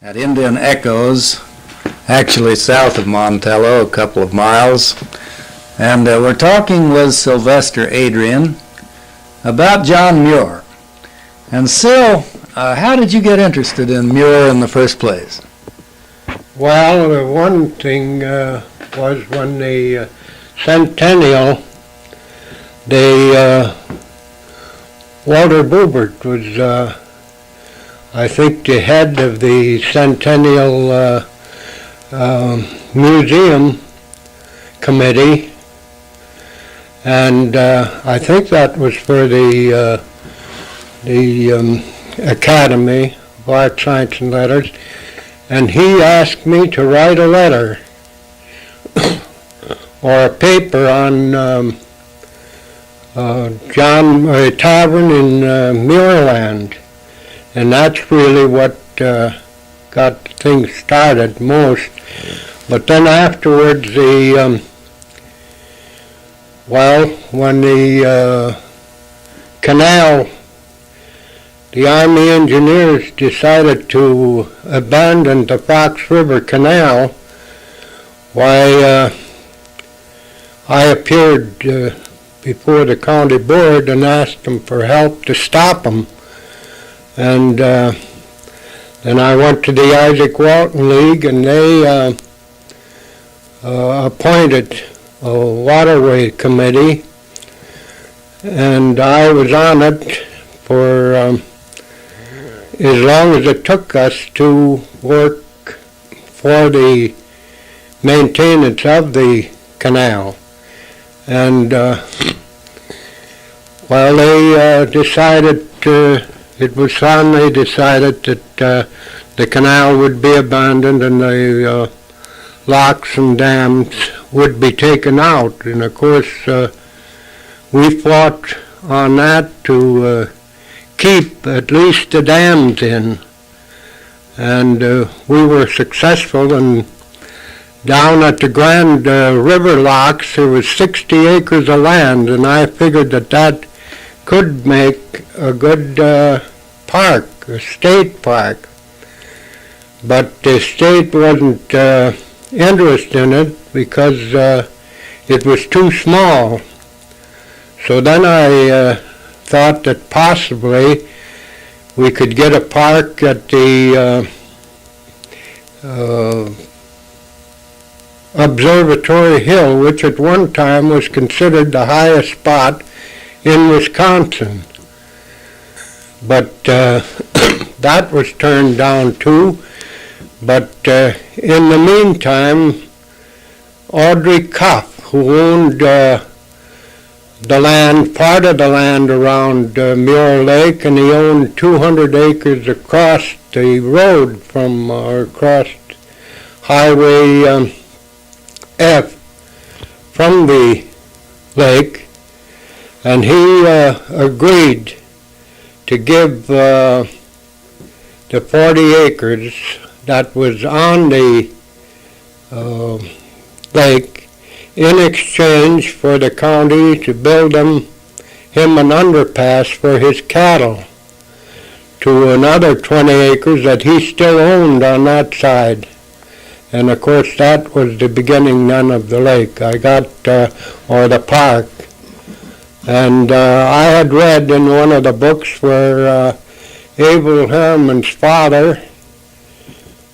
at Indian Echoes, actually south of Montello, a couple of miles. And we're talking with Sylvester Adrian about John Muir. And Syl, how did you get interested in Muir in the first place? Well, one thing was when the centennial, Walter Boebert was, I think, the head of the Centennial Museum Committee, and I think that was for the Academy of Art, Science, and Letters, and he asked me to write a letter or a paper on a tavern in Muirland. And that's really what got things started most. But then afterwards, when the canal, the Army engineers decided to abandon the Fox River Canal, why I appeared before the county board and asked them for help to stop them. And then I went to the Isaac Walton League, and they appointed a waterway committee, and I was on it for as long as it took us to work for the maintenance of the canal. And they decided it was finally decided that the canal would be abandoned and the locks and dams would be taken out. And of course, we fought on that to keep at least the dams in. And we were successful, and down at the Grand River locks there was 60 acres of land, and I figured that could make a good park, a state park. But the state wasn't interested in it because it was too small. So then I thought that possibly we could get a park at the Observatory Hill, which at one time was considered the highest spot in Wisconsin. But that was turned down too. But in the meantime, Audrey Cuff, who owned the land, part of the land around Muir Lake, and he owned 200 acres across the road from, or across Highway F from the lake, and he agreed to give the 40 acres that was on the lake in exchange for the county to build him an underpass for his cattle to another 20 acres that he still owned on that side. And of course that was the beginning then of the lake. I got, or the park. And I had read in one of the books where Abel Herman's father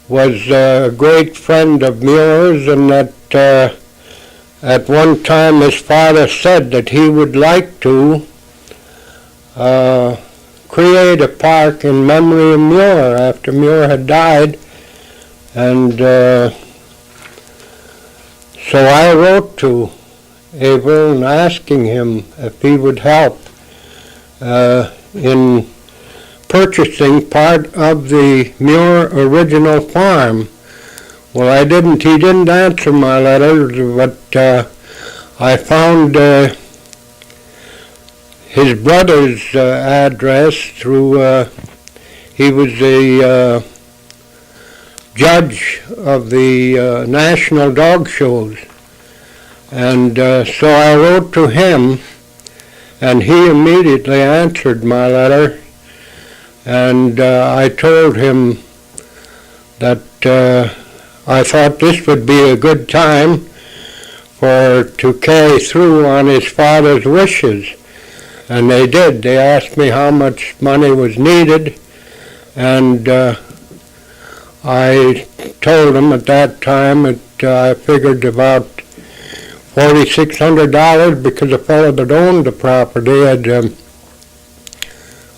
was a great friend of Muir's, and that at one time his father said that he would like to create a park in memory of Muir after Muir had died. And so I wrote to Abel and asking him if he would help in purchasing part of the Muir original farm. Well, he didn't answer my letters, but I found his brother's address through, he was the judge of the national dog shows. And so I wrote to him, and he immediately answered my letter, and I told him that I thought this would be a good time to carry through on his father's wishes. And they did. They asked me how much money was needed, and I told them at that time that I figured about $4,600, because the fellow that owned the property had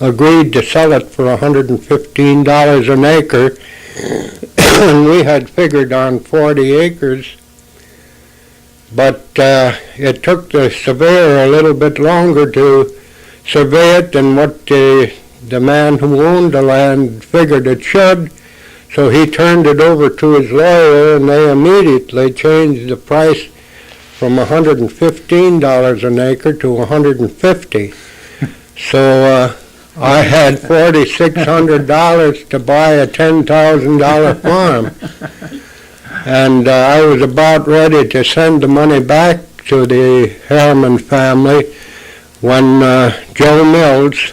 agreed to sell it for $115 an acre, and we had figured on 40 acres. But it took the surveyor a little bit longer to survey it than what the man who owned the land figured it should. So he turned it over to his lawyer, and they immediately changed the price from $115 an acre to $150. So I had $4,600 to buy a $10,000 farm. And I was about ready to send the money back to the Harriman family when Joe Mills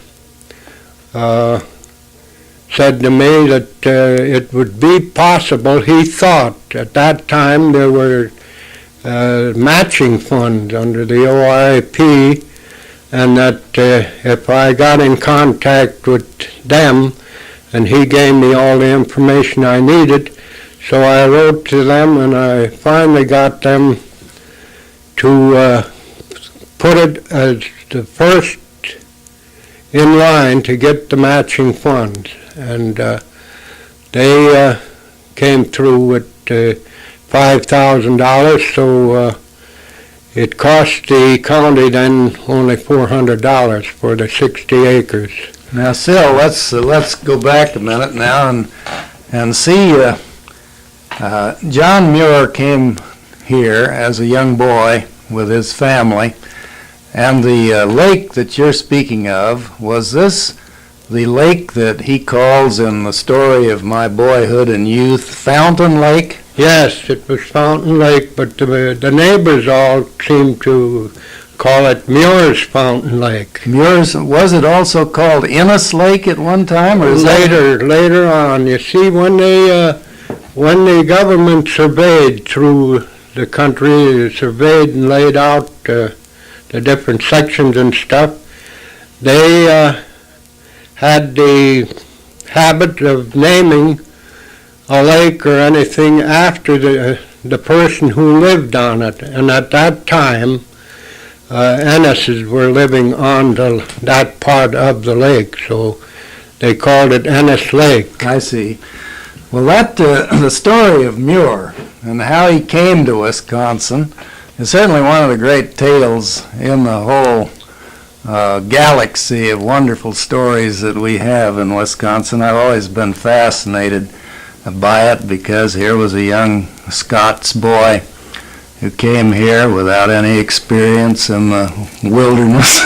said to me that it would be possible. He thought at that time there were matching funds under the OIP, and that if I got in contact with them, and he gave me all the information I needed. So I wrote to them, and I finally got them to put it as the first in line to get the matching funds. And they came through with $5,000, so it cost the county then only $400 for the 60 acres. Now, Sil, let's go back a minute now and see. John Muir came here as a young boy with his family, and the lake that you're speaking of, was this the lake that he calls in the story of my boyhood and youth Fountain Lake? Yes, it was Fountain Lake, but the neighbors all seemed to call it Muir's Fountain Lake. Muir's, was it also called Innes Lake at one time, or is later on? You see, when the government surveyed through the country, surveyed and laid out the different sections and stuff, they had the habit of naming a lake or anything after the person who lived on it. And at that time, Ennises were living on that part of the lake, so they called it Ennis Lake. I see. Well, the story of Muir and how he came to Wisconsin is certainly one of the great tales in the whole galaxy of wonderful stories that we have in Wisconsin. I've always been fascinated by it because here was a young Scots boy who came here without any experience in the wilderness.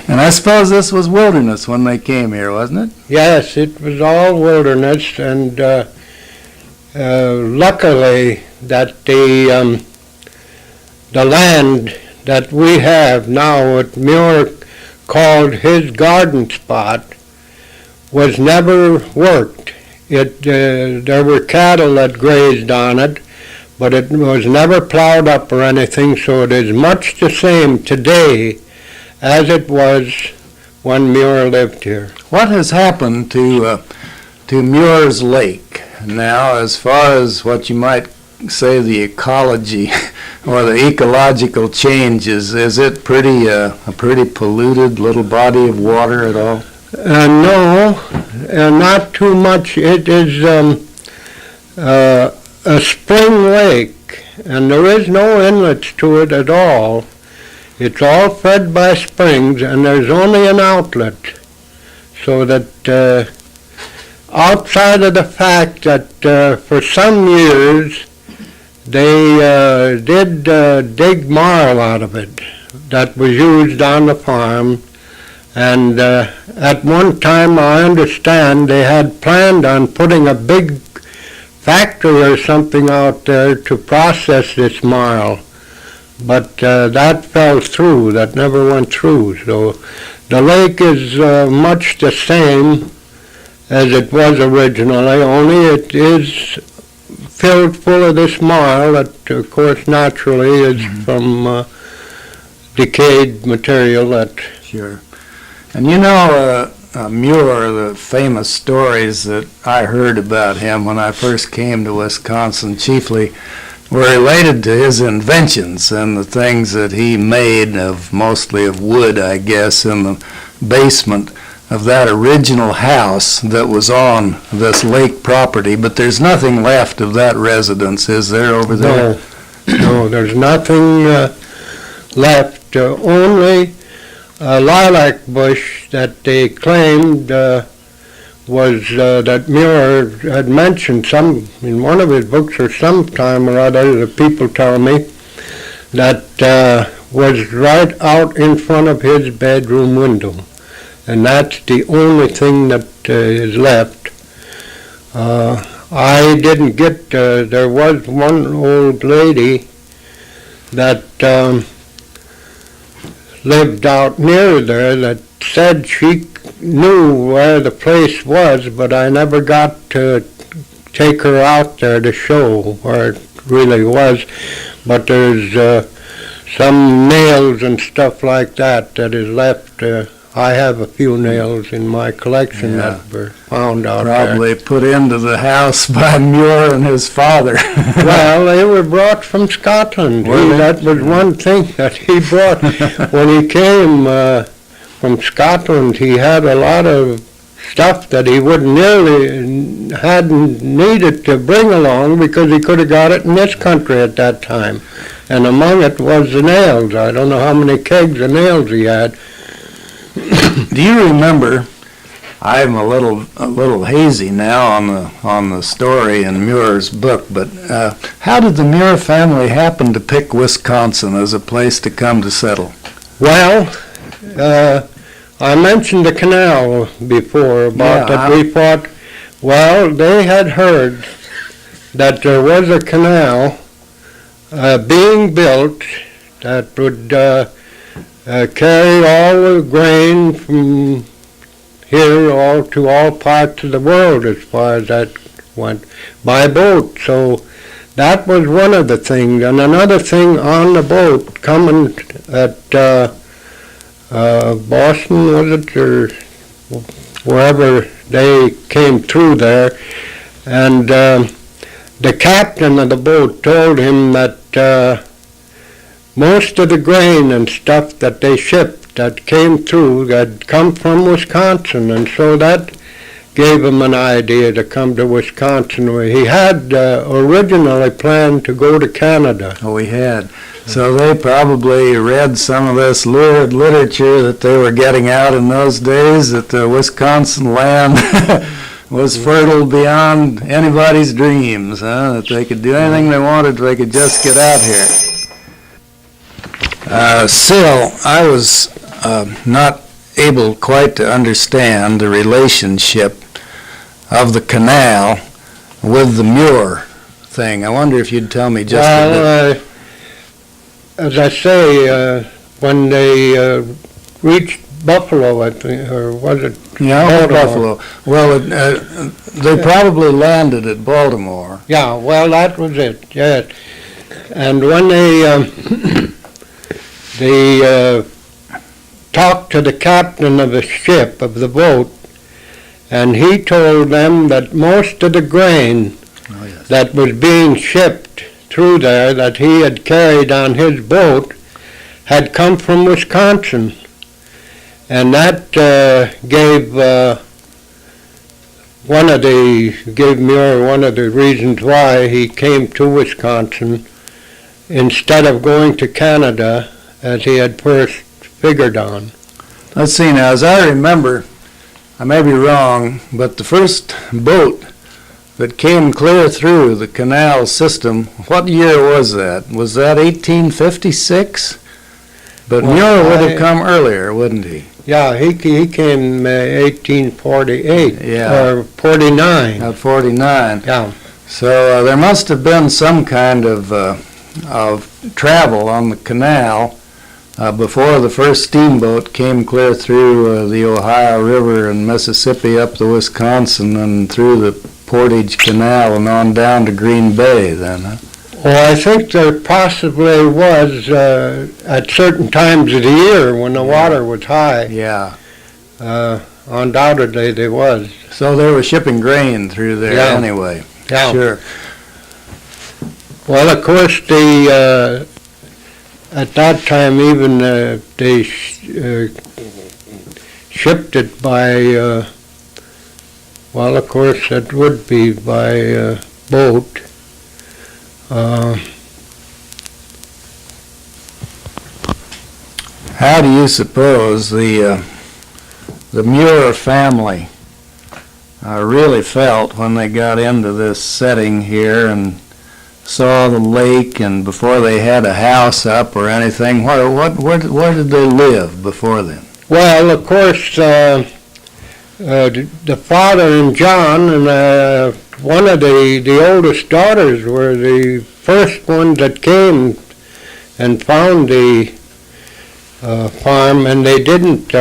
And I suppose this was wilderness when they came here, wasn't it? Yes, it was all wilderness, and luckily that the land that we have now, what Muir called his garden spot, was never worked. There were cattle that grazed on it, but it was never plowed up or anything, so it is much the same today as it was when Muir lived here. What has happened to Muir's Lake now, as far as what you might say the ecology or the ecological changes? Is it a pretty polluted little body of water at all? No, not too much. It is a spring lake, and there is no inlets to it at all. It's all fed by springs, and there's only an outlet. So that outside of the fact that for some years they did dig marl out of it that was used on the farm. And at one time, I understand, they had planned on putting a big factory or something out there to process this marl. But that fell through. That never went through. So the lake is much the same as it was originally, only it is filled full of this marl that, of course, naturally is from decayed material that... Sure. And you know, Muir, the famous stories that I heard about him when I first came to Wisconsin chiefly were related to his inventions and the things that he made of mostly of wood, I guess, in the basement of that original house that was on this lake property. But there's nothing left of that residence, is there, over there? No, there's nothing left. Only a lilac bush that they claimed was that Muir had mentioned in one of his books or sometime or other, the people tell me, that was right out in front of his bedroom window. And that's the only thing that is left. I didn't get, there was one old lady that lived out near there that said she knew where the place was, but I never got to take her out there to show where it really was. But there's some nails and stuff like that is left. I have a few nails in my collection that were found out there. Probably put into the house by Muir and his father. Well, they were brought from Scotland. That was one thing that he brought. When he came from Scotland, he had a lot of stuff that he hadn't needed to bring along because he could have got it in this country at that time. And among it was the nails. I don't know how many kegs of nails he had. Do you remember? I'm a little hazy now on the story in Muir's book, but how did the Muir family happen to pick Wisconsin as a place to come to settle? Well, I mentioned the canal before about that we thought. Well, they had heard that there was a canal being built that would carry all the grain from here all to all parts of the world as far as that went by boat. So that was one of the things. And another thing on the boat coming at Boston, was it, or wherever they came through there, and the captain of the boat told him that most of the grain and stuff that they shipped that came through had come from Wisconsin, and so that gave him an idea to come to Wisconsin, where he had originally planned to go to Canada. Oh, he had. So they probably read some of this lurid literature that they were getting out in those days, that the Wisconsin land was fertile beyond anybody's dreams, that they could do anything they wanted if they could just get out here. Sil, I was not able quite to understand the relationship of the canal with the Muir thing. I wonder if you'd tell me just a bit. As I say, when they reached Buffalo, I think, or was it Buffalo? Well, they probably landed at Baltimore. Yeah, well, that was it, yes. And when they talked to the captain of the ship, of the boat, and he told them that most of the grain that was being shipped through there that he had carried on his boat had come from Wisconsin. And that gave Muir one of the reasons why he came to Wisconsin instead of going to Canada as he had first figured on. Let's see now, as I remember, I may be wrong, but the first boat that came clear through the canal system, what year was that? Was that 1856? But Muir would have come earlier, wouldn't he? Yeah, he came 1848 or 49. 49. Yeah. So there must have been some kind of travel on the canal before the first steamboat came clear through the Ohio River and Mississippi up to Wisconsin and through the Portage Canal and on down to Green Bay then, huh? Well, I think there possibly was at certain times of the year when the water was high. Yeah. Undoubtedly there was. So they were shipping grain through there anyway. Yeah. Sure. Well, of course, at that time even they shipped it by, well, of course, it would be by boat. How do you suppose the Muir family really felt when they got into this setting here and saw the lake, and before they had a house up or anything? Where did they live before then? Well, of course, the father and John and one of the oldest daughters were the first ones that came and found the farm, and they didn't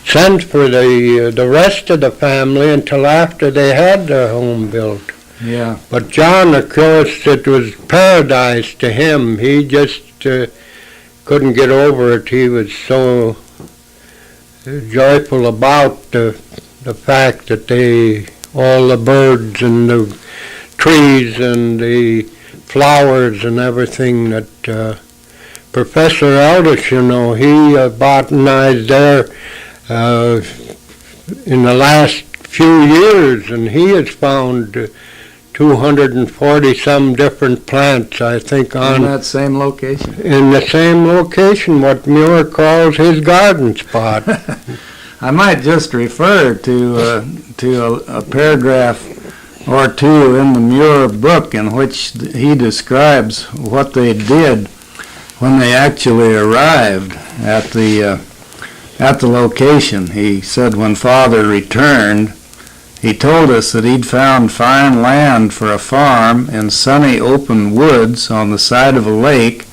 send for the rest of the family until after they had their home built. Yeah. But John, of course, it was paradise to him. He just couldn't get over it. He was so joyful about the fact that all the birds and the trees and the flowers and everything that Professor Elders, he botanized there in the last few years, and he has found 240 some different plants, I think, In that same location? in the same location, what Muir calls his garden spot. I might just refer to a paragraph or two in the Muir book in which he describes what they did when they actually arrived at the location. He said when Father returned, he told us that he'd found fine land for a farm in sunny open woods on the side of a lake,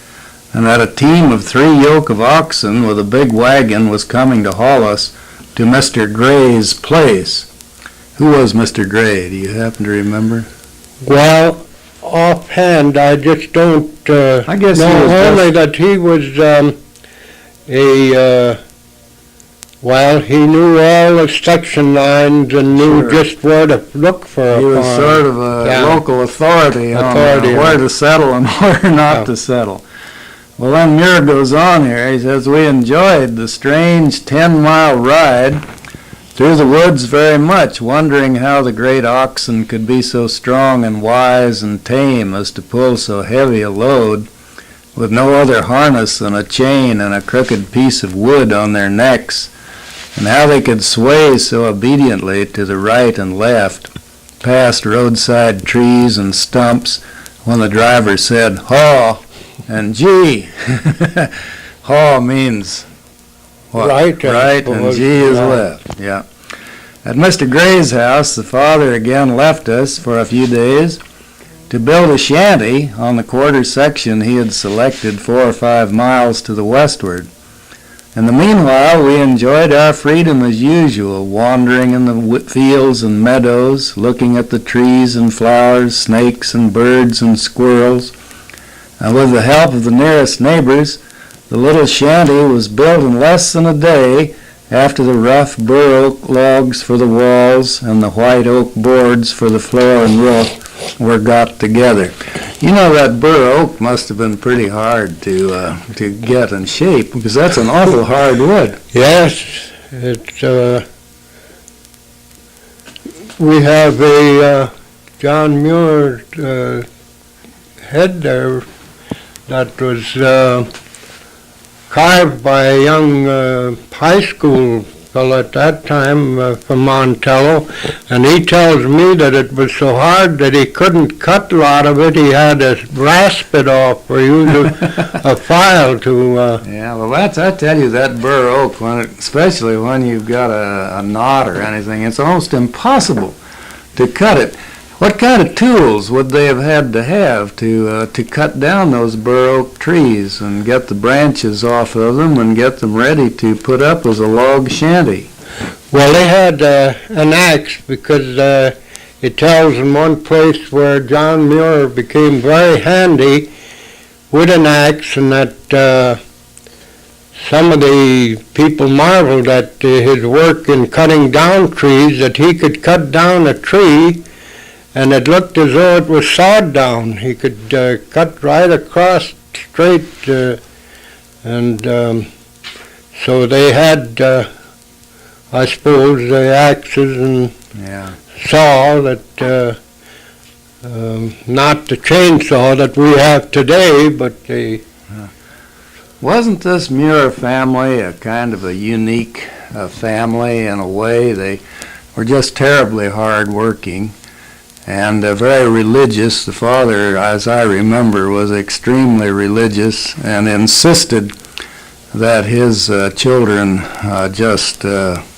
and that a team of 3 yoke of oxen with a big wagon was coming to haul us to Mr. Gray's place. Who was Mr. Gray? Do you happen to remember? Well, offhand, I just don't I guess know, he was only that he was well, he knew all the section lines and knew Sure. just where to look for a farm. He was sort of a local authority on where to settle and where not to settle. Well, then Muir goes on here. He says, we enjoyed the strange 10-mile ride through the woods very much, wondering how the great oxen could be so strong and wise and tame as to pull so heavy a load with no other harness than a chain and a crooked piece of wood on their necks, and how they could sway so obediently to the right and left, past roadside trees and stumps, when the driver said, haw, and gee. Haw means what? Right, And gee is left, yeah. At Mr. Gray's house, the father again left us for a few days to build a shanty on the quarter section he had selected 4 or 5 miles to the westward. In the meanwhile, we enjoyed our freedom as usual, wandering in the fields and meadows, looking at the trees and flowers, snakes and birds and squirrels. And with the help of the nearest neighbors, the little shanty was built in less than a day after the rough bur oak logs for the walls and the white oak boards for the floor and roof were got together. You know, that bur oak must have been pretty hard to get and shape, because that's an awful hard wood. Yes, we have a John Muir head there that was carved by a young high school fellow at that time from Montello, and he tells me that it was so hard that he couldn't cut a lot of it. He had to rasp it off or use a file to... Yeah, well, I tell you, that bur oak, especially when you've got a knot or anything, it's almost impossible to cut it. What kind of tools would they have had to have to cut down those bur oak trees and get the branches off of them and get them ready to put up as a log shanty? Well, they had an axe, because it tells in one place where John Muir became very handy with an axe, and that some of the people marveled at his work in cutting down trees, that he could cut down a tree and it looked as though it was sawed down. He could cut right across straight, and so they had, I suppose, the axes and saw that, not the chainsaw that we have today, but the... Wasn't this Muir family a kind of a unique family in a way? They were just terribly hard-working and very religious. The father, as I remember, was extremely religious and insisted that his children just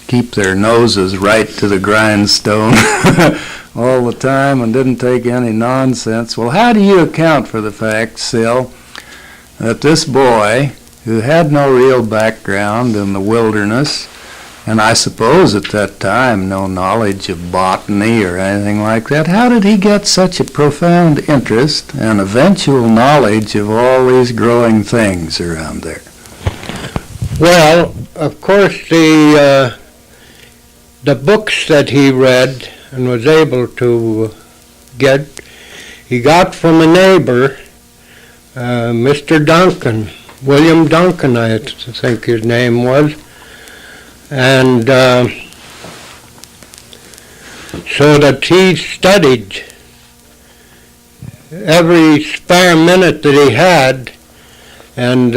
keep their noses right to the grindstone all the time and didn't take any nonsense. Well, how do you account for the fact, Sil, that this boy, who had no real background in the wilderness, and I suppose at that time no knowledge of botany or anything like that, how did he get such a profound interest and eventual knowledge of all these growing things around there? Well, of course, the books that he read and was able to get, he got from a neighbor, Mr. Duncan, William Duncan, I think his name was, and so that he studied every spare minute that he had, and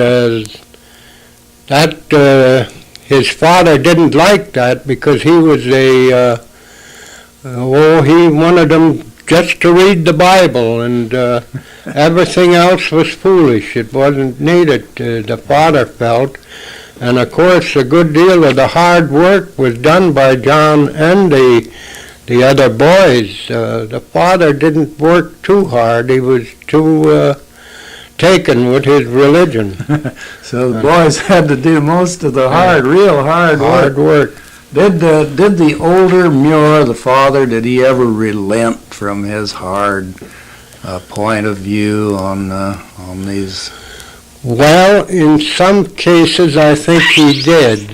that his father didn't like that, because he was he wanted him just to read the Bible, and everything else was foolish. It wasn't needed, the father felt. And of course, a good deal of the hard work was done by John and the other boys. The father didn't work too hard. He was too taken with his religion. So the boys had to do most of the real hard work. Did the older Muir, the father, did he ever relent from his hard point of view on these? Well, in some cases, I think he did.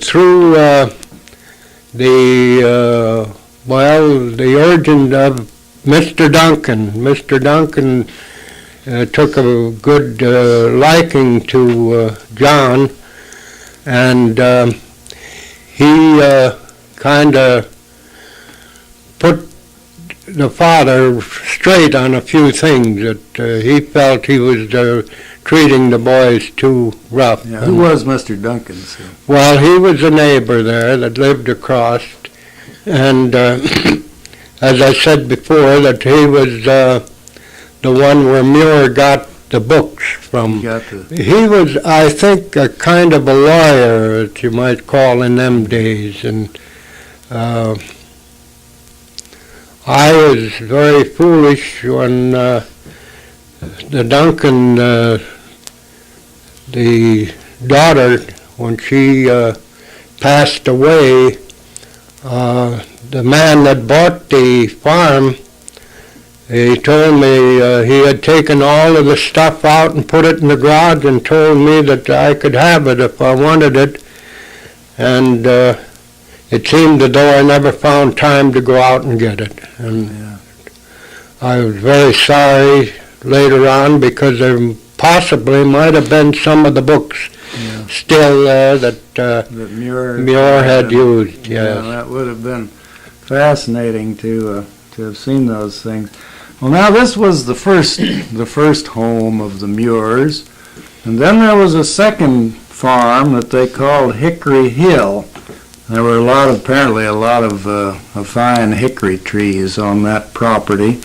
Through the urging of Mr. Duncan. Mr. Duncan took a good liking to John, and he kind of put the father straight on a few things that he felt he was treating the boys too rough. Yeah, who was Mr. Duncan? So? Well, he was a neighbor there that lived across, and as I said before, that he was the one where Muir got the books from. He was, I think, a kind of a lawyer, that you might call, in them days, and I was very foolish when the Duncan, the daughter, when she passed away, the man that bought the farm, he told me he had taken all of the stuff out and put it in the garage and told me that I could have it if I wanted it. And it seemed as though I never found time to go out and get it. And I was very sorry later on, because there possibly might have been some of the books still there that Muir had used. Yes. Yeah, that would have been fascinating to have seen those things. Well, now this was the first home of the Muirs, and then there was a second farm that they called Hickory Hill. There were apparently a lot of fine hickory trees on that property,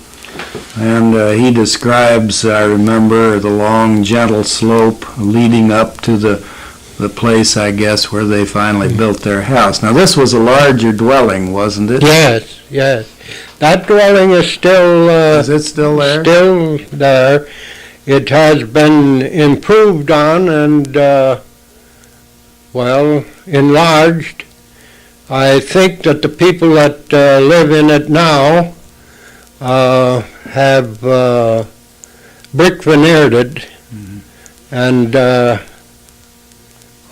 and he describes, I remember, the long, gentle slope leading up to the the place, I guess, where they finally built their house. Now, this was a larger dwelling, wasn't it? Yes, yes. That dwelling is still... Is it still there? Still there. It has been improved on and, enlarged. I think that the people that live in it now have brick veneered it, and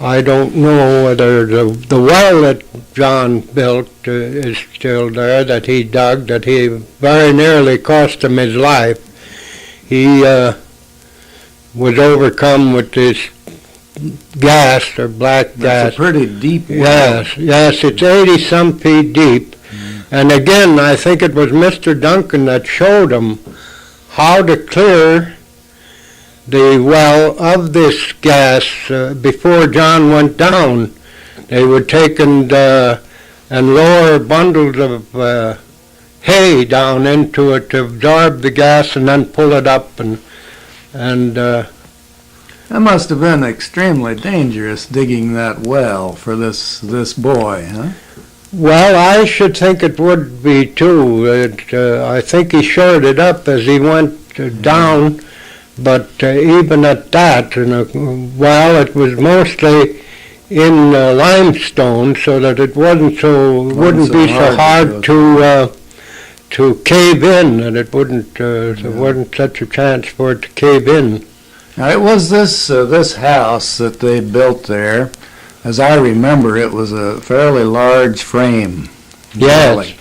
I don't know whether the well that John built is still there, that he dug, that he very nearly cost him his life. He was overcome with this gas or black gas. It's a pretty deep well. Yes, it's 80-some feet deep. And again, I think it was Mr. Duncan that showed him how to clear the well of this gas before John went down. They would take and lower bundles of hay down into it to absorb the gas and then pull it up and That must have been extremely dangerous digging that well for this boy, huh? Well, I should think it would be too. I think he shored it up as he went down, but even at that, it was mostly in limestone, so that it wouldn't be so hard to cave in, and it wouldn't there wasn't such a chance for it to cave in. Now, it was this house that they built there. As I remember, it was a fairly large frame dwelling. Yes.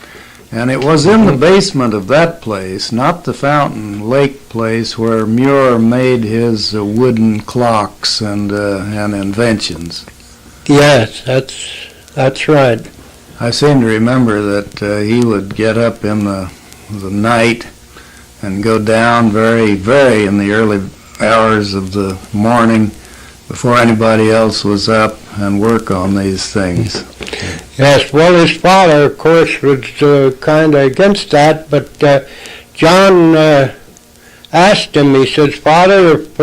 And it was in the basement of that place, not the Fountain Lake place where Muir made his wooden clocks and inventions. Yes, that's right. I seem to remember that he would get up in the night and go down very, very in the early hours of the morning before anybody else was up and work on these things. Yes, well, his father, of course, was kind of against that, but John asked him, he says, "Father, if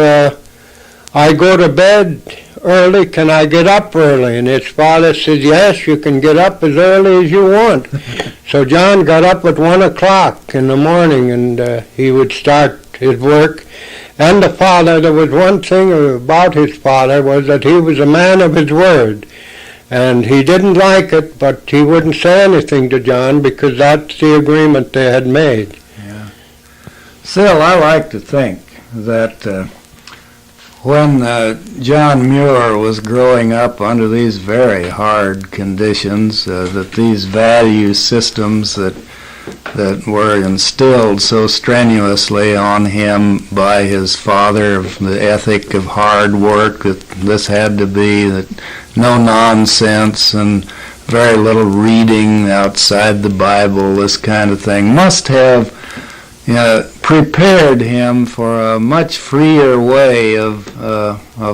I go to bed early, can I get up early?" And his father says, "Yes, you can get up as early as you want." So John got up at 1 o'clock in the morning, and he would start his work. And the father, there was one thing about his father, was that he was a man of his word. And he didn't like it, but he wouldn't say anything to John because that's the agreement they had made. Yeah. Still, I like to think that when John Muir was growing up under these very hard conditions, that these value systems that were instilled so strenuously on him by his father, the ethic of hard work, that this had to be, that no nonsense and very little reading outside the Bible, this kind of thing, must have prepared him for a much freer way of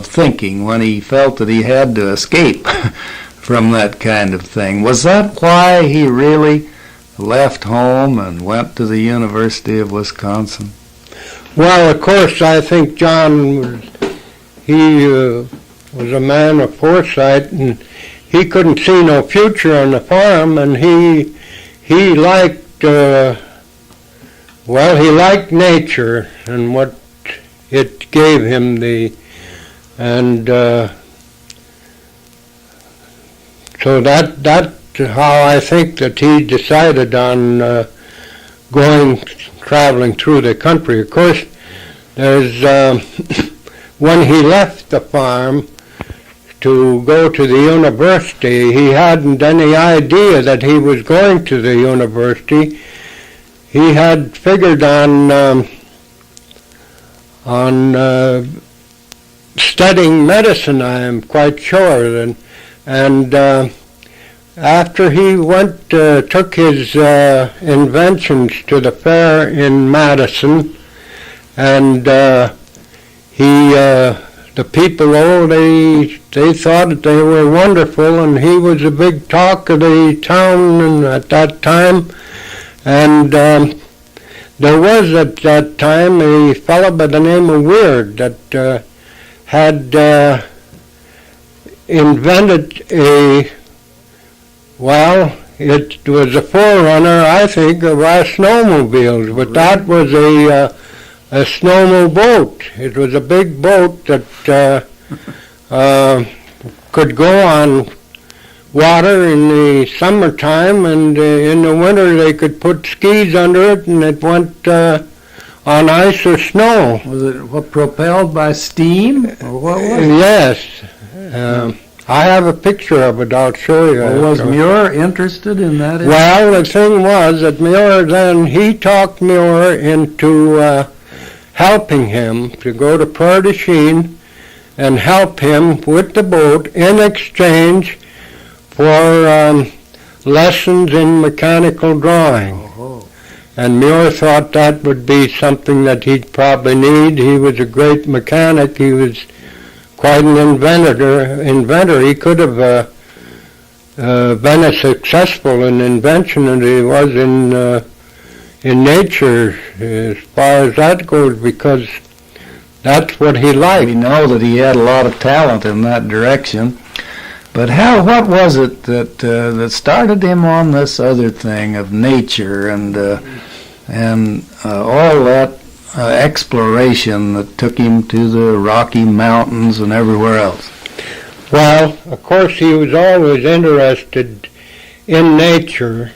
thinking when he felt that he had to escape from that kind of thing. Was that why he really left home and went to the University of Wisconsin? Well, of course, I think John was a man of foresight, and he couldn't see no future on the farm, and he liked he liked nature and what it gave him, so that's how I think that he decided on traveling through the country. Of course, there's when he left the farm to go to the university, he hadn't any idea that he was going to the university. He had figured on studying medicine, I am quite sure, and after he took his inventions to the fair in Madison, and the people, they thought that they were wonderful, and he was a big talk of the town at that time. And there was at that time a fellow by the name of Weir that had invented it was a forerunner, I think, of our snowmobiles, but that was a snowmobile boat. It was a big boat that could go on water in the summertime, and in the winter they could put skis under it, and it went on ice or snow. Was it propelled by steam, or what was it? Yes. I have a picture of it. I'll show you. Well, was Muir interested in that? Well, the thing was that Muir he talked Muir into helping him to go to Port de Chine and help him with the boat in exchange for lessons in mechanical drawing. Oh. And Muir thought that would be something that he'd probably need. He was a great mechanic. He was quite an inventor. He could have been as successful in invention as he was in nature, as far as that goes, because that's what he liked. We know that he had a lot of talent in that direction. But what was it that started him on this other thing of nature and all that exploration that took him to the Rocky Mountains and everywhere else? Well, of course, he was always interested in nature.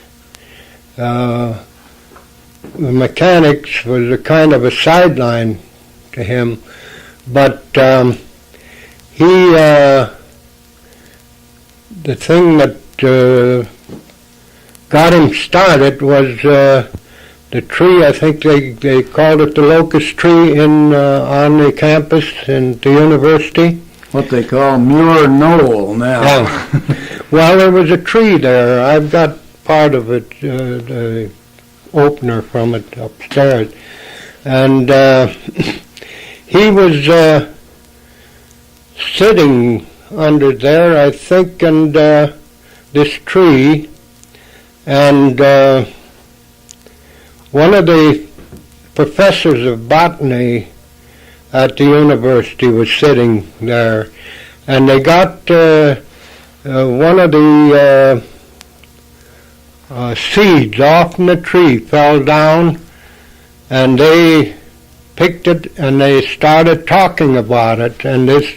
Mechanics was a kind of a sideline to him, but the thing that got him started was the tree. I think they called it the locust tree on the campus in the university. What they call Muir Knoll now. Yeah. Well, there was a tree there. I've got part of it, the opener from it upstairs. And he was sitting under there, I think, and this tree, and one of the professors of botany at the university was sitting there, and they got one of the seeds off from the tree, fell down, and they picked it and they started talking about it, and this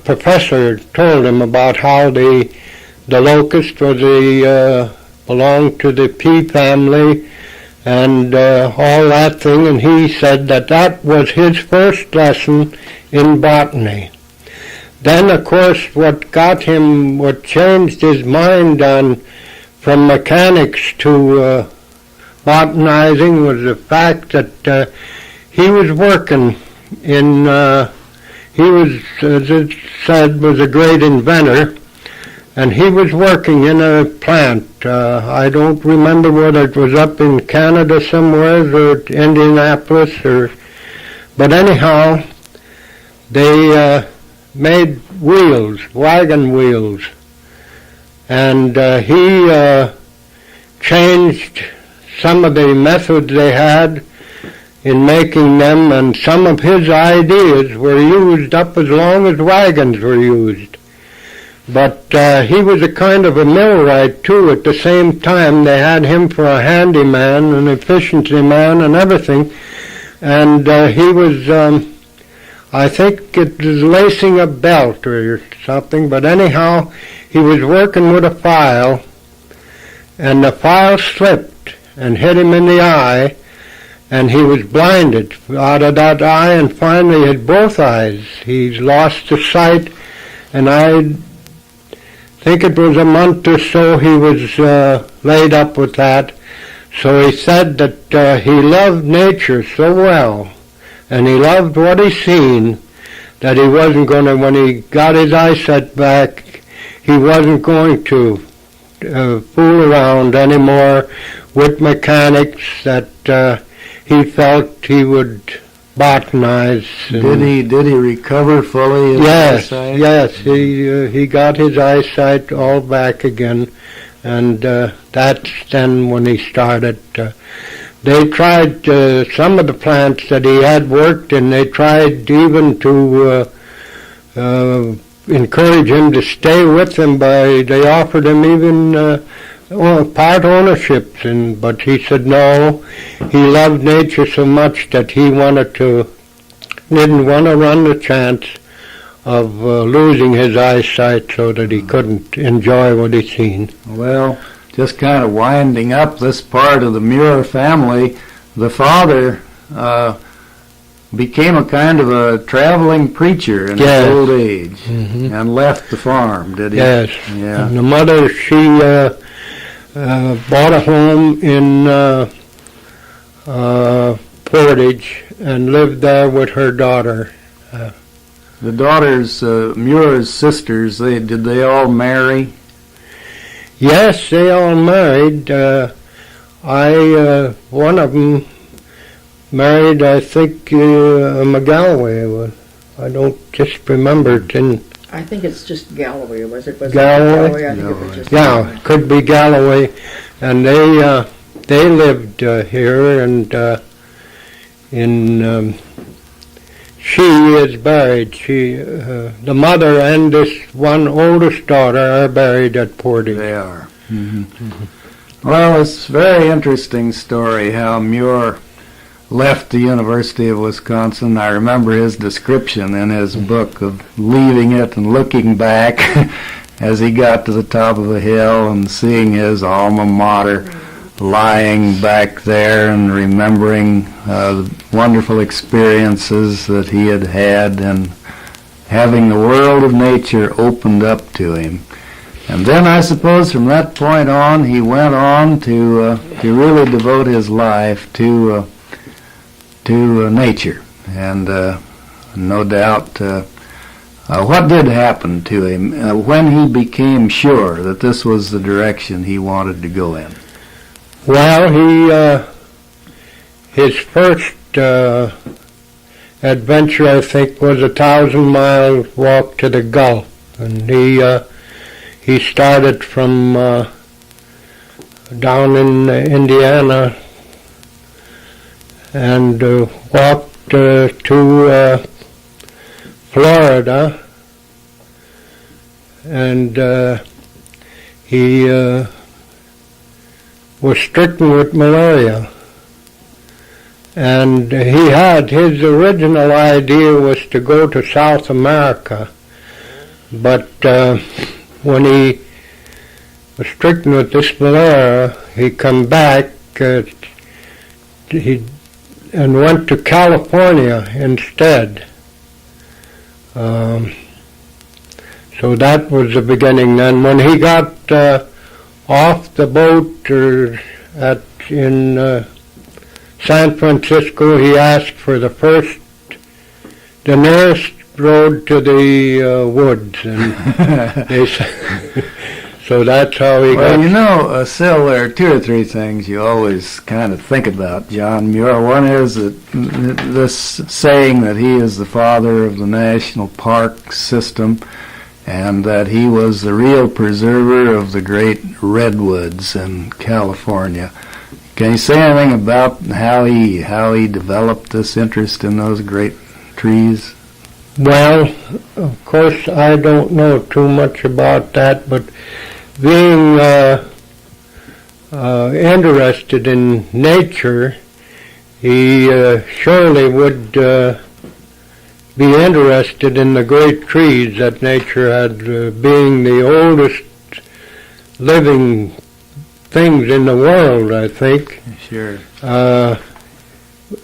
professor told him about how the locust belonged to the pea family and all that thing, and he said that was his first lesson in botany. Then, of course, what changed his mind from mechanics to botanizing was the fact that he was working in, he was, as it said, was a great inventor, and he was working in a plant. I don't remember whether it was up in Canada somewhere or Indianapolis, but anyhow, they made wheels, wagon wheels, and he changed some of the methods they had in making them, and some of his ideas were used up as long as wagons were used. But he was a kind of a millwright too. At the same time, they had him for a handyman, an efficiency man, and everything. And he was, I think it was lacing a belt or something, but anyhow, he was working with a file, and the file slipped and hit him in the eye, and he was blinded out of that eye, and finally hit both eyes. He's lost the sight, and I think it was a month or so he was laid up with that. So he said that he loved nature so well, and he loved what he seen, that he wasn't going to, when he got his eyesight back, he wasn't going to fool around anymore with mechanics, that he felt he would botanize. Did he recover fully? Yes, he got his eyesight all back again, and that's then when he started. They tried some of the plants that he had worked in. They tried even to encourage him to stay with them they offered him even part ownerships, but he said no. He loved nature so much that he didn't want to run the chance of losing his eyesight so that he couldn't enjoy what he'd seen. Well, just kind of winding up this part of the Muir family, the father became a kind of a traveling preacher in his old age, and left the farm, did he? Yes. Yeah. And the mother, she bought a home in Portage and lived there with her daughter. The daughters, Muir's sisters, did they all marry? Yes, they all married. One of them married, I think, McGalloway. I don't just remember it. I think it's just Galloway. Was it Galloway? I think it was just Yeah, it could be Galloway. And they lived here, and she is buried. The mother and this one oldest daughter are buried at Portage. They are. Well, it's a very interesting story how Muir left the University of Wisconsin. I remember his description in his book of leaving it and looking back as he got to the top of a hill and seeing his alma mater lying back there and remembering the wonderful experiences that he had had and having the world of nature opened up to him. And then I suppose from that point on he went on to really devote his life to nature. And no doubt what did happen to him when he became sure that this was the direction he wanted to go in? Well, his first adventure, I think, was a 1,000-mile walk to the Gulf, and he started from down in Indiana and walked to Florida, and he was stricken with malaria. And his original idea was to go to South America, but when he was stricken with this malaria, he come back and went to California instead. So that was the beginning. Then when he got off the boat in San Francisco, he asked for the nearest road to the woods, and so that's how he got. Well, you know, Sil, there are two or three things you always kind of think about John Muir. One is this saying that he is the father of the national park system, and that he was the real preserver of the great redwoods in California. Can you say anything about how he developed this interest in those great trees? Well, of course, I don't know too much about that, but being interested in nature, he surely would be interested in the great trees that nature had, being the oldest living things in the world, I think. Sure.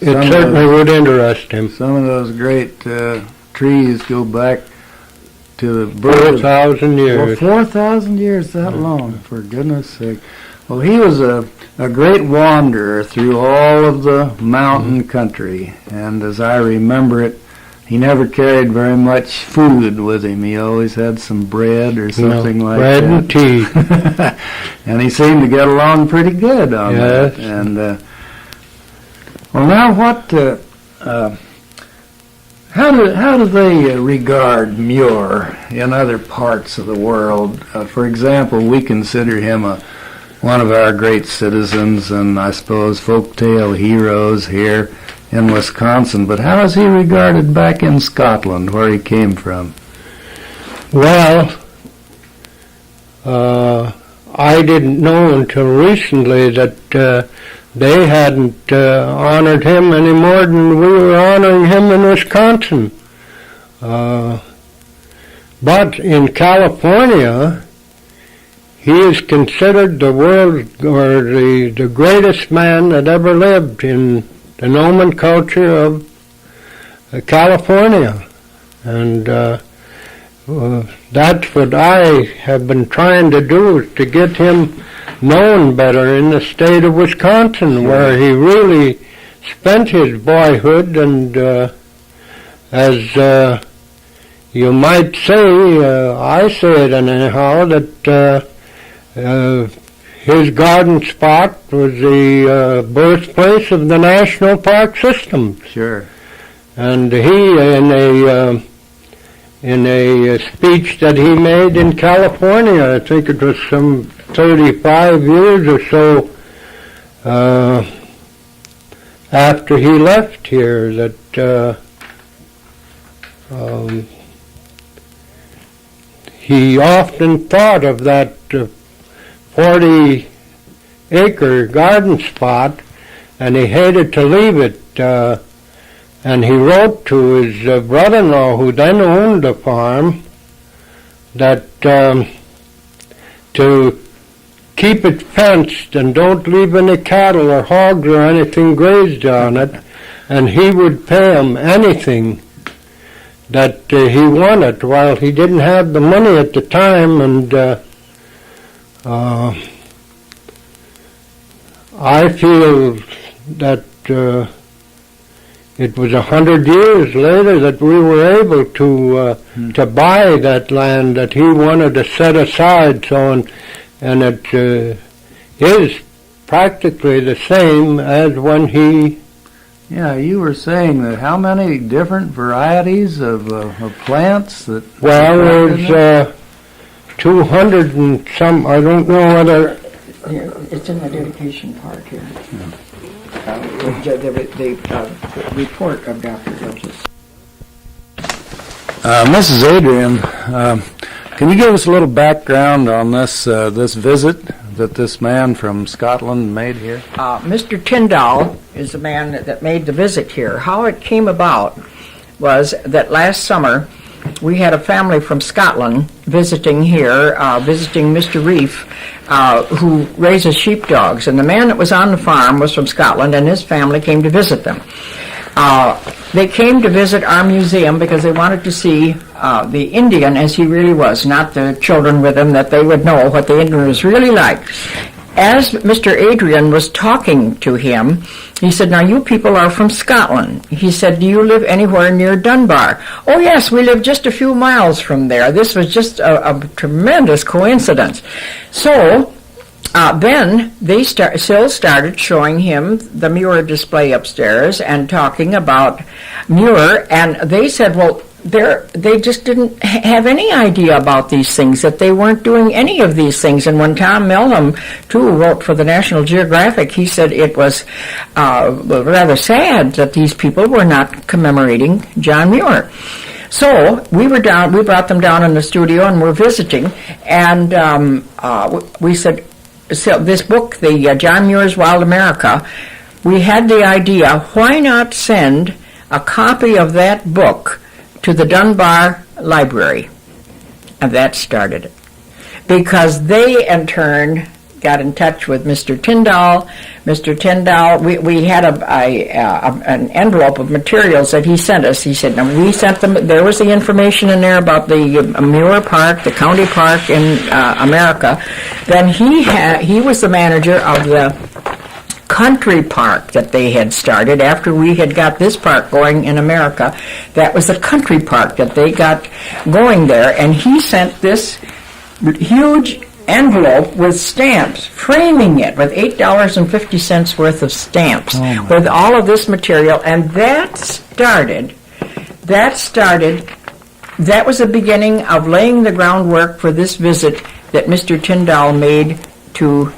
It certainly would interest him. Some of those great trees go back to the birth 4,000 years. Well, 4,000 years, that long, for goodness sake. Well, he was a great wanderer through all of the mountain country, and as I remember it, he never carried very much food with him. He always had some bread or something like bread that. and tea. And he seemed to get along pretty good on Yes. that. And well, now what? How do they regard Muir in other parts of the world? For example, we consider him one of our great citizens, and I suppose folktale heroes here in Wisconsin. But how is he regarded back in Scotland, where he came from? Well, I didn't know until recently that they hadn't honored him any more than we were honoring him in Wisconsin. But in California, he is considered the world or the greatest man that ever lived in the nomenclature of California, and that's what I have been trying to do, is to get him known better in the state of Wisconsin, where he really spent his boyhood, and as you might say, I say it anyhow, that his garden spot was the birthplace of the national park system. Sure. And he, in a speech that he made in California, I think it was some 35 years or so after he left here, that he often thought of that 40-acre garden spot, and he hated to leave it. And he wrote to his brother-in-law, who then owned the farm, that to keep it fenced and don't leave any cattle or hogs or anything grazed on it, and he would pay him anything that he wanted. While he didn't have the money at the time, and I feel that it was 100 years later that we were able to buy that land that he wanted to set aside. So, and it is practically the same as when he. Yeah, you were saying that how many different varieties of plants that. Well, there's 200 and some. I don't know whether. Here, it's in the dedication part here. Yeah. The report of Dr. Joseph. Mrs. Adrian, can you give us a little background on this visit that this man from Scotland made here? Mr. Tyndall is the man that made the visit here. How it came about was that last summer we had a family from Scotland visiting here, visiting Mr. Reef, who raises sheepdogs. And the man that was on the farm was from Scotland, and his family came to visit them. They came to visit our museum because they wanted to see the Indian as he really was, not the children with him, that they would know what the Indian was really like. As Mr. Adrian was talking to him, he said, "Now you people are from Scotland." He said, "Do you live anywhere near Dunbar?" "Oh yes, we live just a few miles from there." This was just a tremendous coincidence. So then they still started showing him the Muir display upstairs and talking about Muir, and they said, well, they just didn't have any idea about these things, that they weren't doing any of these things. And when Tom Milham, too, wrote for the National Geographic, he said it was rather sad that these people were not commemorating John Muir. So we brought them down in the studio and we're visiting, and we said, so this book, the John Muir's Wild America, we had the idea, why not send a copy of that book to the Dunbar Library? And that started it. Because they, in turn, got in touch with Mr. Tyndall. Mr. Tyndall, we had an envelope of materials that he sent us. He said, now we sent them, there was the information in there about the Muir Park, the county park in America. Then he was the manager of the country park that they had started after we had got this park going in America. That was the country park that they got going there, and he sent this huge envelope with stamps, framing it with $8.50 worth of stamps, with all of this material, and that was the beginning of laying the groundwork for this visit that Mr. Tyndall made to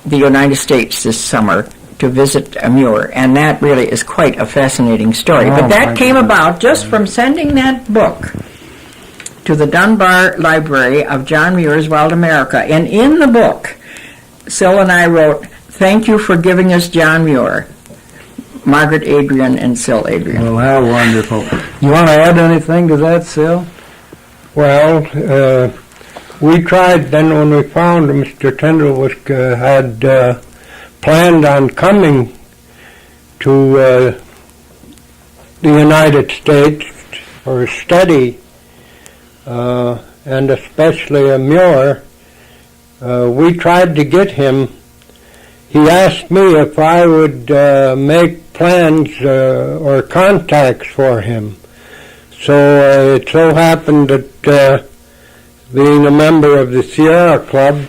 the United States this summer to visit Muir, and that really is quite a fascinating story. But that came about just from sending that book to the Dunbar Library of John Muir's Wild America. And in the book, Syl and I wrote, "Thank you for giving us John Muir." Margaret Adrian and Syl Adrian. Well, how wonderful. You want to add anything to that, Syl? Well, we tried then when we found Mr. Tyndall had planned on coming to the United States for a study, and especially a Muir. We tried to get him. He asked me if I would make plans or contacts for him. So it so happened that being a member of the Sierra Club,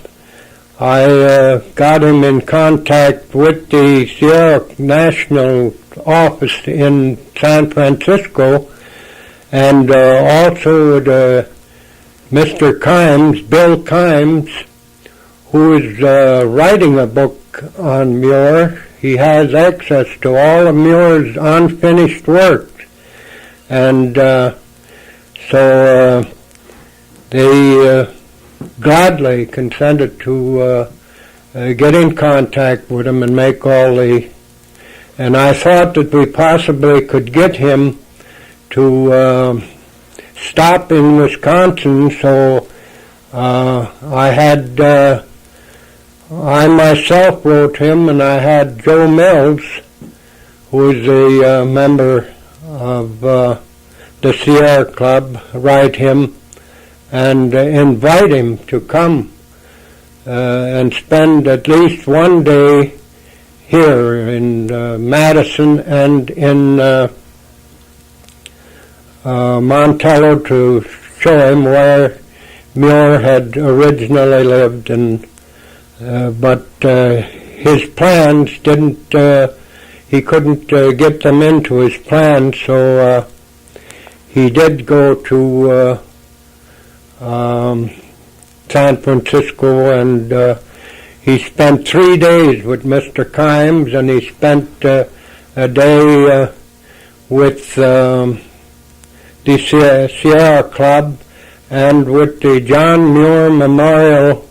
I got him in contact with the Sierra National office in San Francisco, and also with Mr. Kimes, Bill Kimes, who is writing a book on Muir. He has access to all of Muir's unfinished work. And so they gladly consented to get in contact with him and make all the... And I thought that we possibly could get him to stop in Wisconsin, so I myself wrote him, and I had Joe Mills, who is a member of the Sierra Club, write him and invite him to come and spend at least one day here in Madison and in Montello to show him where Muir had originally lived, and but his plans didn't, he couldn't get them into his plans, so he did go to San Francisco, and he spent 3 days with Mr. Kimes, and he spent a day with the Sierra Club and with the John Muir Memorial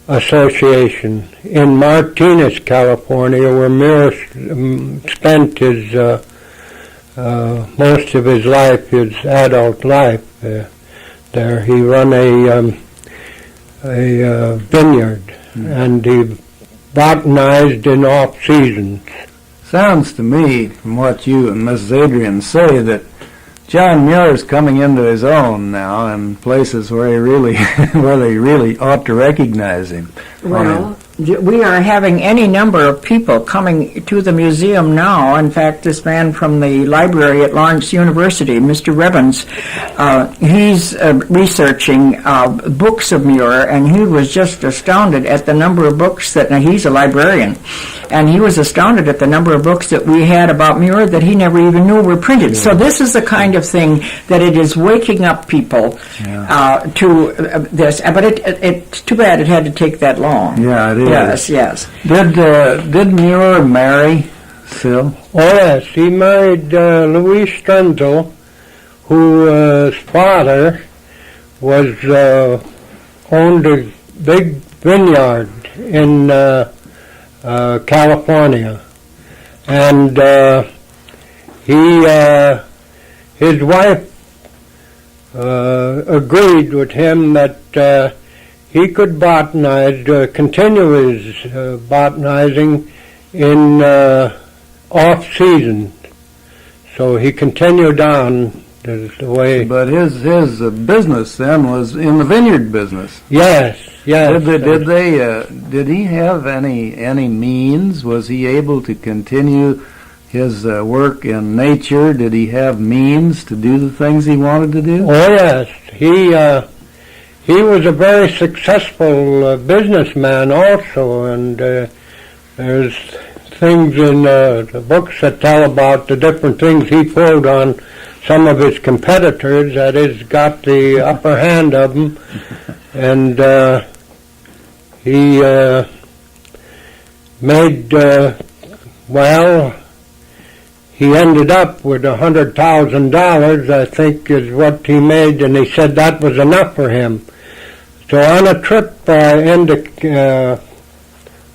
Association in Martinez, California, where Muir spent his most of his life, his adult life. There, he run a vineyard, and he botanized in off seasons. Sounds to me, from what you and Mrs. Adrian say, that John Muir is coming into his own now in places where he really, where they really ought to recognize him. Well, we are having any number of people coming to the museum now. In fact, this man from the library at Lawrence University, Mr. Revens, he's researching books of Muir, and he was just astounded at the number of books that, now he's a librarian, and he was astounded at the number of books that we had about Muir that he never even knew were printed. Yeah. So this is the kind of thing that it is waking up people to this. But it's too bad it had to take that long. Yeah, it is. Yes, yes. Did Muir marry, Syl? Oh, yes. He married Louise Strenzel, whose father was owned a big vineyard in California. And his wife agreed with him that he could botanize, continue his botanizing in off-season. So he continued on the way. But his business then was in the vineyard business. Yes, yes. Did he have any means? Was he able to continue his work in nature? Did he have means to do the things he wanted to do? Oh, yes. He was a very successful businessman also, and there's things in the books that tell about the different things he pulled on some of his competitors, that is, got the upper hand of them, and he made, he ended up with $100,000, I think is what he made, and he said that was enough for him. So on a trip into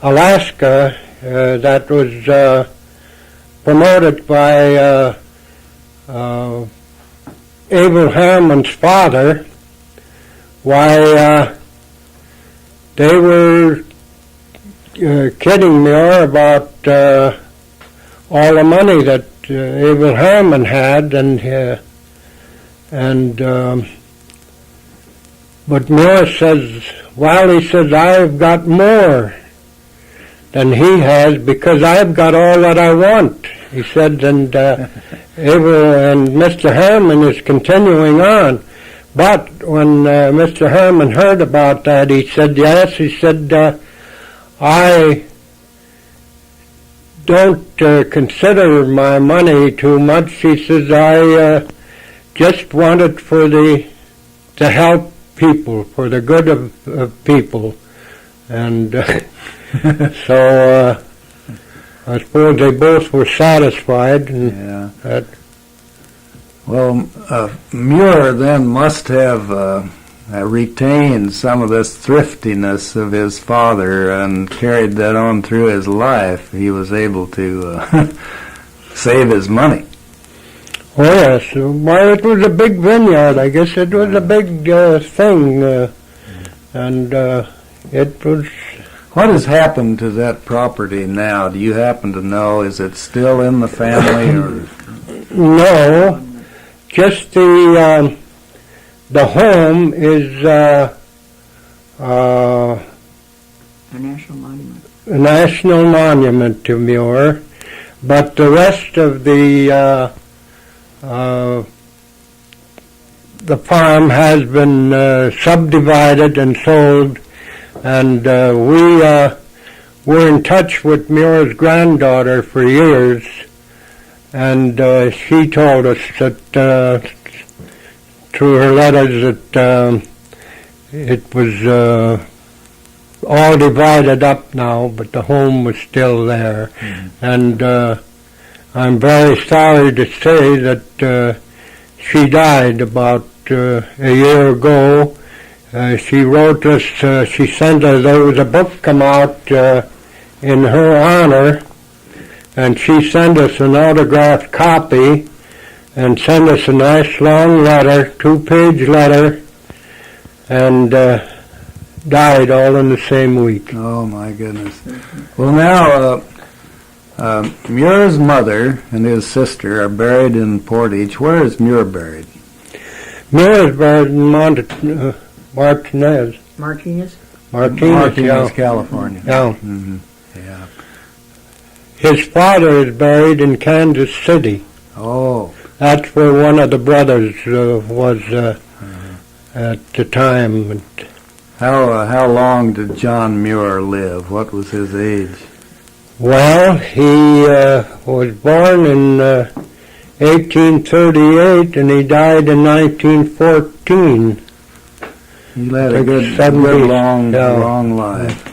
Alaska that was promoted by Abel Harmon's father, why they were kidding Muir about all the money that Abel Harmon had, but Muir says, well, he says, I've got more than he has because I've got all that I want. He said, and Abel and Mr. Harmon is continuing on. But when Mr. Harmon heard about that, he said, yes, he said, I don't consider my money too much. He says, I just want it to help people, for the good of people. And so I suppose they both were satisfied. And yeah. Well, Muir then must have retained some of this thriftiness of his father and carried that on through his life. He was able to save his money. Oh, yes. Well, it was a big vineyard. I guess it was a big thing. And it was... What has happened to that property now? Do you happen to know? Is it still in the family? Or? No. Just the home is A national monument. a national monument to Muir, but the rest of the farm has been subdivided and sold, and we were in touch with Muir's granddaughter for years, and she told us that through her letters that it was all divided up now, but the home was still there. Mm-hmm. And I'm very sorry to say that she died about a year ago. She wrote us, she sent us, there was a book come out in her honor, and she sent us an autographed copy and sent us a nice long letter, 2-page letter, and died all in the same week. Oh, my goodness. Well, now, Muir's mother and his sister are buried in Portage. Where is Muir buried? Muir is buried in Martinez, Martinez, California. Yeah. Mm-hmm. Yeah. His father is buried in Kansas City. Oh. That's where one of the brothers was at the time. How long did John Muir live? What was his age? Well, he was born in 1838 and he died in 1914. He led a good long life.